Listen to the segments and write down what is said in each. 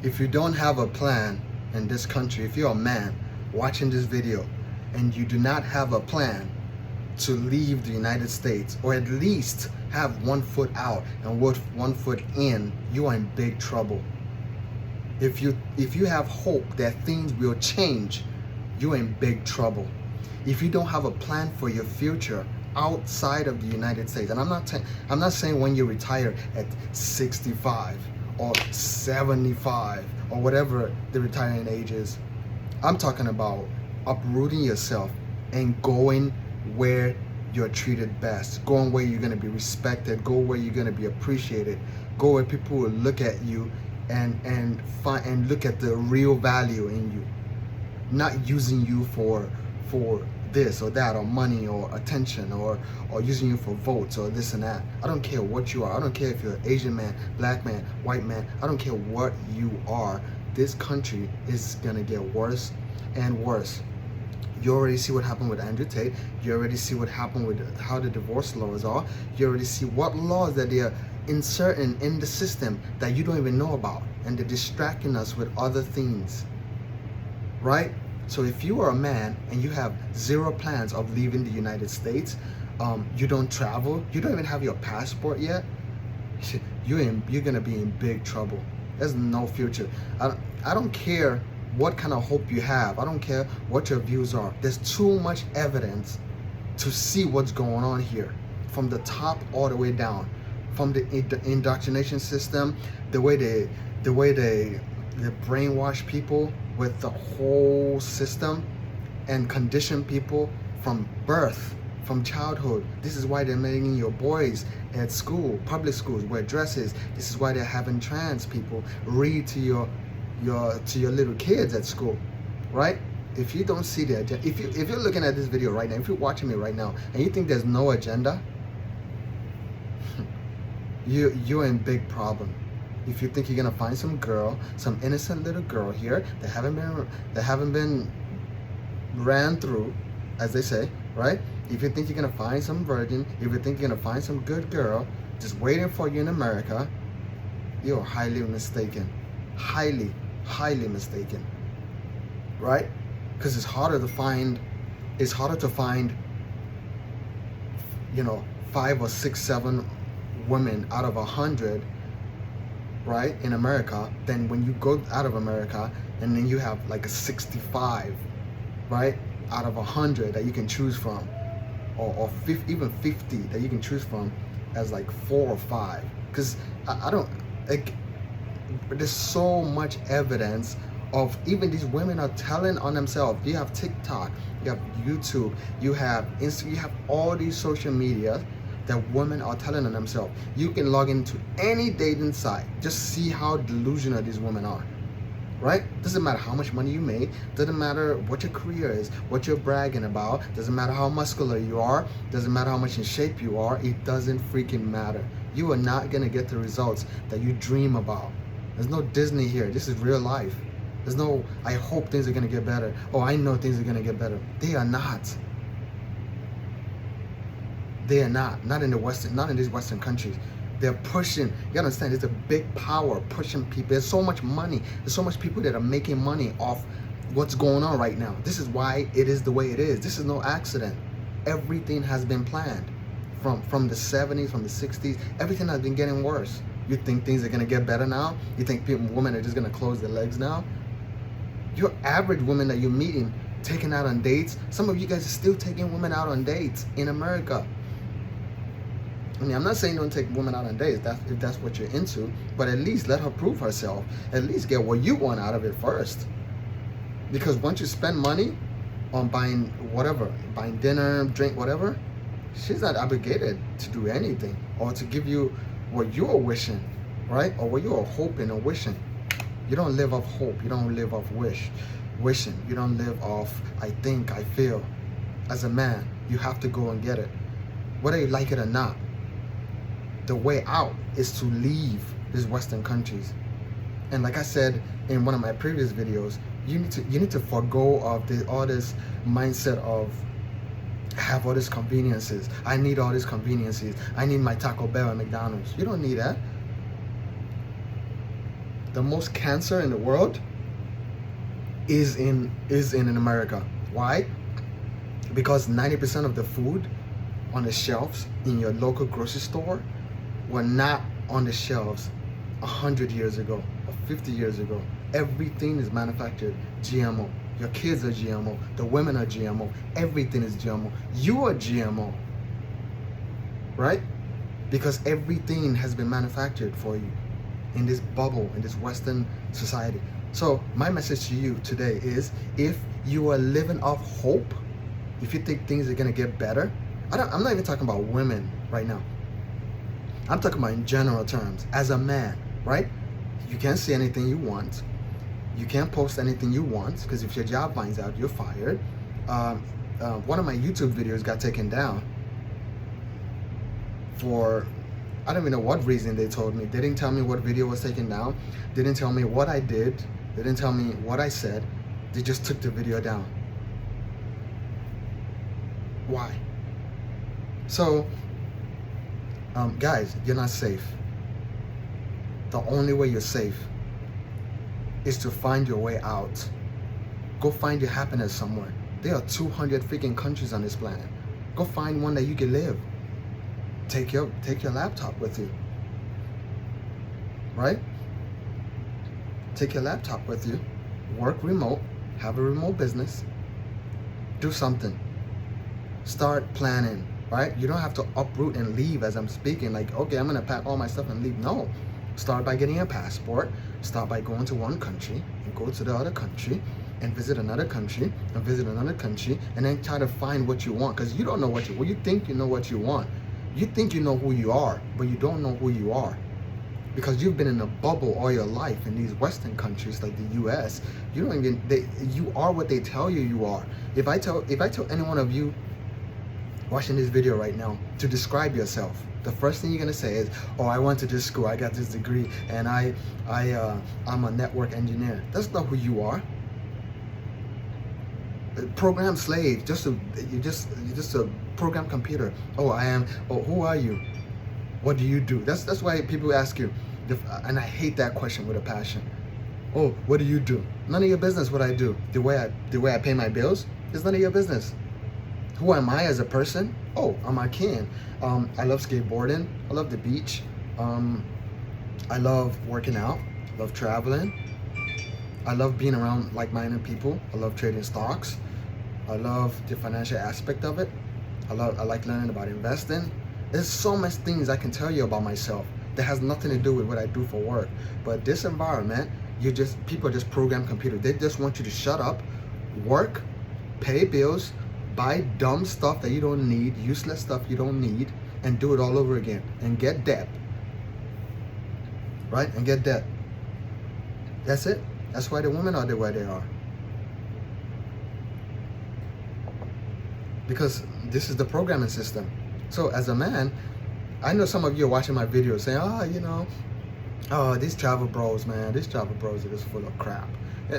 If you don't have a plan in this country, if you're a man watching this video and you do not have a plan to leave the United States, or at least have one foot out and one foot in, you are in big trouble. If you have hope that things will change, you're in big trouble. If you don't have a plan for your future outside of the United States, and I'm not saying when you retire at 65 or 75 or whatever the retiring age is. I'm talking about uprooting yourself and going where you're treated best, going where you're going to be respected, go where you're going to be appreciated, go where people will look at you and look at the real value in you, not using you for this or that, or money or attention, or using you for votes or this and that. I don't care what you are. I don't care if you're an Asian man, black man, white man. I don't care what you are. This country is gonna get worse and worse. You already see what happened with Andrew Tate. You already see what happened with how the divorce laws are. You already see what laws that they are inserting in the system that you don't even know about, and they're distracting us with other things, right? So if you are a man and you have zero plans of leaving the United States, you don't travel, you don't even have your passport yet, you're gonna be in big trouble. There's no future. I don't care what kind of hope you have. I don't care what your views are. There's too much evidence to see what's going on here, from the top all the way down, from the indoctrination system, the way they brainwash people with the whole system and condition people from birth, from childhood. This is why they're making your boys at school, public schools, wear dresses. This is why they're having trans people read to your little kids at school, right? If you don't see the agenda, if you're looking at this video right now, if you're watching me right now and you think there's no agenda, you're in big problem. If you think you're gonna find some girl, some innocent little girl here that haven't been ran through, as they say, right? If you think you're gonna find some virgin, if you think you're gonna find some good girl just waiting for you in America, you're highly mistaken. Highly mistaken, right? Because it's harder to find, you know, 5 or 6, 7 women out of 100, right, in America, than when you go out of America and then you have like a 65, right, out of 100 that you can choose from, or 50, even 50 that you can choose from as like 4 or 5. Because I don't like. There's so much evidence of, even these women are telling on themselves. You have TikTok, you have YouTube, you have Instagram, you have all these social media that women are telling on themselves. You can log into any dating site, just see how delusional these women are, right? Doesn't matter how much money you make, doesn't matter what your career is, what you're bragging about, doesn't matter how muscular you are, doesn't matter how much in shape you are, it doesn't freaking matter. You are not gonna get the results that you dream about. There's no Disney here. This is real life. There's no, I hope things are gonna get better. Oh, I know things are gonna get better. They are not. They are not. Not in these Western countries. They're pushing. You gotta understand, there's a big power pushing people. There's so much money. There's so much people that are making money off what's going on right now. This is why it is the way it is. This is no accident. Everything has been planned. From the 70s, from the 60s, everything has been getting worse. You think things are gonna get better now? You think women are just gonna close their legs now? Your average woman that you're meeting, taking out on dates, some of you guys are still taking women out on dates in America. I mean, I'm not saying don't take women out on dates, if that's what you're into, but at least let her prove herself. At least get what you want out of it first. Because once you spend money on buying whatever, buying dinner, drink, whatever, she's not obligated to do anything or to give you what you're wishing, right? Or what you're hoping or wishing. You don't live off hope. You don't live off wishing. You don't live off I think, I feel. As a man, you have to go and get it. Whether you like it or not, the way out is to leave these Western countries. And like I said in one of my previous videos, you need to forego of all this mindset of have all these conveniences. I need all these conveniences. I need my Taco Bell and McDonald's. You don't need that. the most cancer in the world is in America. Why? Because 90% of the food on the shelves in your local grocery store were not on the shelves 100 years ago or 50 years ago. Everything is manufactured GMO. Your kids are GMO. The women are GMO. Everything is GMO. You are GMO, right? Because everything has been manufactured for you in this bubble, in this Western society. So my message to you today is, if you are living off hope, if you think things are gonna get better, I'm not even talking about women right now. I'm talking about in general terms. As a man, right? You can't say anything you want. You can't post anything you want, because if your job finds out, you're fired. One of my YouTube videos got taken down for, I don't even know what reason they told me. They didn't tell me what video was taken down. They didn't tell me what I did. They didn't tell me what I said. They just took the video down. Why? So, guys, you're not safe. The only way you're safe is to find your way out. Go find your happiness somewhere. There are 200 freaking countries on this planet. Go find one that you can live. Take your laptop with you, right? Take your laptop with you. Work remote. Have a remote business. Do something. Start planning, right? You don't have to uproot and leave as I'm speaking. Like, okay, I'm gonna pack all my stuff and leave. No. Start by getting a passport. Start by going to one country and go to the other country and visit another country and visit another country, and then try to find what you want, because you don't know what you think you know what you want. You think you know who you are, but you don't know who you are, because you've been in a bubble all your life in these Western countries like the US. You don't even, you are what they tell you you are. If I tell any one of you watching this video right now to describe yourself, the first thing you're gonna say is, oh, I went to this school, I got this degree, and I'm a network engineer. That's not who you are. Program slave, you're just a program computer. Oh, I am. Oh, who are you? What do you do? That's why people ask you, and I hate that question with a passion. Oh, what do you do? None of your business what I do. The way I pay my bills is none of your business. Who am I as a person? Oh, I'm Akin. I love skateboarding. I love the beach. I love working out. I love traveling. I love being around like-minded people. I love trading stocks. I love the financial aspect of it. I like learning about investing. There's so much things I can tell you about myself that has nothing to do with what I do for work. But this environment, people are just program computers. They just want you to shut up, work, pay bills, buy dumb stuff that you don't need, useless stuff you don't need, and do it all over again, and get debt. Right? And get debt. That's it. That's why the women are the way they are. Because this is the programming system. So as a man, I know some of you are watching my videos saying, oh, these travel bros, man, these travel bros are just full of crap.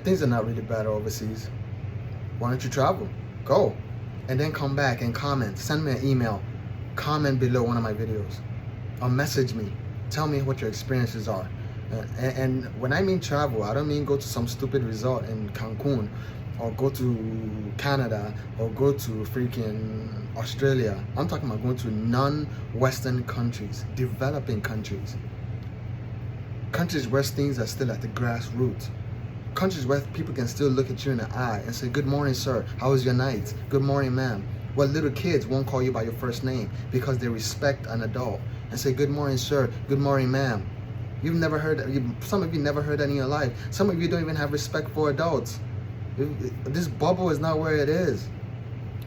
Things are not really bad overseas. Why don't you travel? Go. And then come back and comment. Send me an email. Comment below one of my videos. Or message me. Tell me what your experiences are. And when I mean travel, I don't mean go to some stupid resort in Cancun, or go to Canada, or go to freaking Australia. I'm talking about going to non-Western countries, developing countries. Countries where things are still at the grassroots. Countries where people can still look at you in the eye and say, good morning, sir. How was your night? Good morning, ma'am. Well, little kids won't call you by your first name because they respect an adult and say, good morning, sir. Good morning, ma'am. You've never heard, some of you never heard that in your life. Some of you don't even have respect for adults. This bubble is not where it is.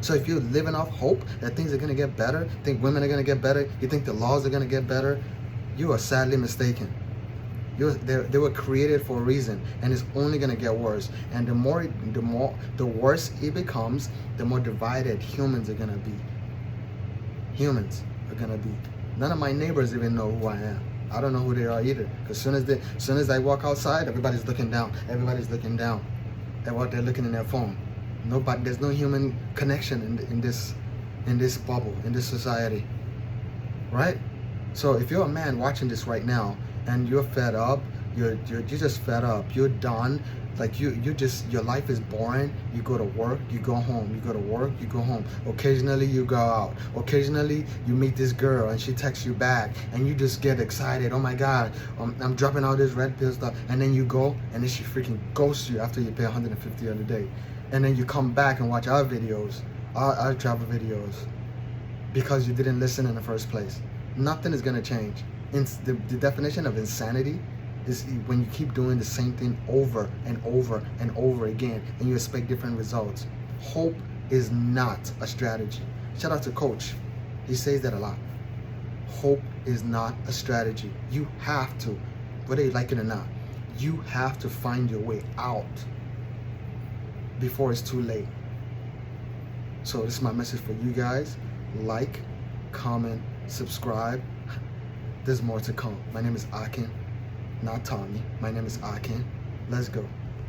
So if you're living off hope that things are going to get better, think women are going to get better, you think the laws are going to get better, you are sadly mistaken. They were created for a reason, and it's only going to get worse. And the worse it becomes, the more divided humans are going to be. Humans are going to be. None of my neighbors even know who I am. I don't know who they are either. Because soon as I walk outside, everybody's looking down. Everybody's looking down. They're looking in their phone. There's no human connection in this bubble, in this society, right? So if you're a man watching this right now and you're fed up, you're just fed up. You're done. Like you just, your life is boring. You go to work, you go home. You go to work, you go home. Occasionally you go out. Occasionally you meet this girl and she texts you back and you just get excited. Oh my God, I'm dropping all this red pill stuff. And then you go and then she freaking ghosts you after you pay 150 on the day. And then you come back and watch our videos, our travel videos, because you didn't listen in the first place. Nothing is gonna change. The definition of insanity is when you keep doing the same thing over and over and over again and you expect different results. Hope is not a strategy. Shout out to Coach. He says that a lot. Hope is not a strategy. You have to, whether you like it or not, you have to find your way out before it's too late. So this is my message for you guys. Like, comment, subscribe. There's more to come. My name is Akin, not Tommy. My name is Akin. Let's go.